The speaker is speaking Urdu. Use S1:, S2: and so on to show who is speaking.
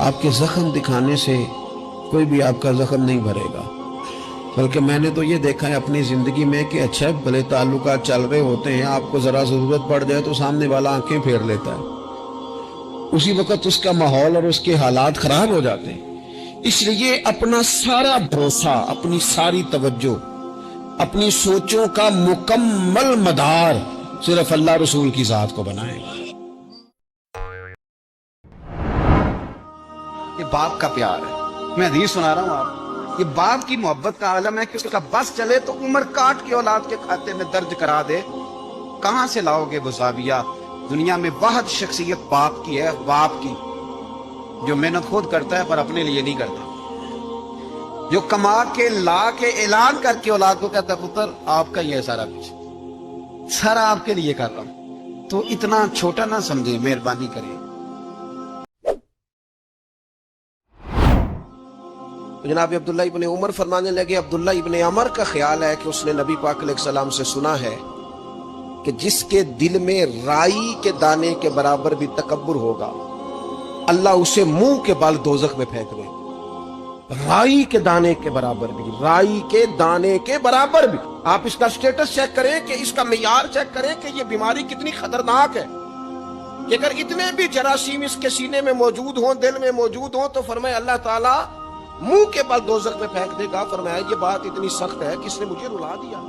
S1: آپ کے زخم دکھانے سے کوئی بھی آپ کا زخم نہیں بھرے گا، بلکہ میں نے تو یہ دیکھا ہے اپنی زندگی میں کہ اچھا بھلے تعلقات چل رہے ہوتے ہیں، آپ کو ذرا ضرورت پڑ جائے تو سامنے والا آنکھیں پھیر لیتا ہے، اسی وقت اس کا ماحول اور اس کے حالات خراب ہو جاتے ہیں۔ اس لیے اپنا سارا بھروسہ، اپنی ساری توجہ، اپنی سوچوں کا مکمل مدار صرف اللہ رسول کی ذات کو بنائیں۔
S2: یہ باپ کا پیار ہے، میں حدیث سنا رہا ہوں آپ، یہ باپ کی محبت کا عالم ہے کہ اس کا بس چلے تو عمر کاٹ کے اولاد کے کھاتے میں درج کرا دے۔ کہاں سے لاؤ گے وہ زاویہ؟ دنیا میں واحد شخصیت باپ کی ہے، باپ کی، جو محنت خود کرتا ہے پر اپنے لیے نہیں کرتا، جو کما کے لا کے اعلان کر کے اولاد کو کہتا ہے پتر آپ کا ہی ہے سارا کچھ، سارا آپ کے لیے کر رہا ہوں۔ تو اتنا چھوٹا نہ سمجھیں، مہربانی کریں۔
S1: جناب عبداللہ ابن عمر فرمانے لگے، عبداللہ ابن عمر کا خیال ہے کہ اس نے نبی پاک علیہ السلام سے سنا ہے کہ جس کے دل میں رائی کے دانے کے برابر بھی تکبر ہوگا، اللہ اسے منہ کے بال دوزخ میں پھینک دے۔ رائی کے دانے کے برابر بھی، رائی کے دانے کے برابر بھی۔ آپ اس کا سٹیٹس چیک کریں کہ اس کا معیار چیک کریں کہ یہ بیماری کتنی خطرناک ہے کہ اگر اتنے بھی جراثیم اس کے سینے میں موجود ہوں، دل میں موجود ہوں، تو فرمائے اللہ تعالیٰ منہ کے بل دوزخ میں پھینک دے گا۔ فرمایا یہ بات اتنی سخت ہے کہ اس نے مجھے رلا دیا۔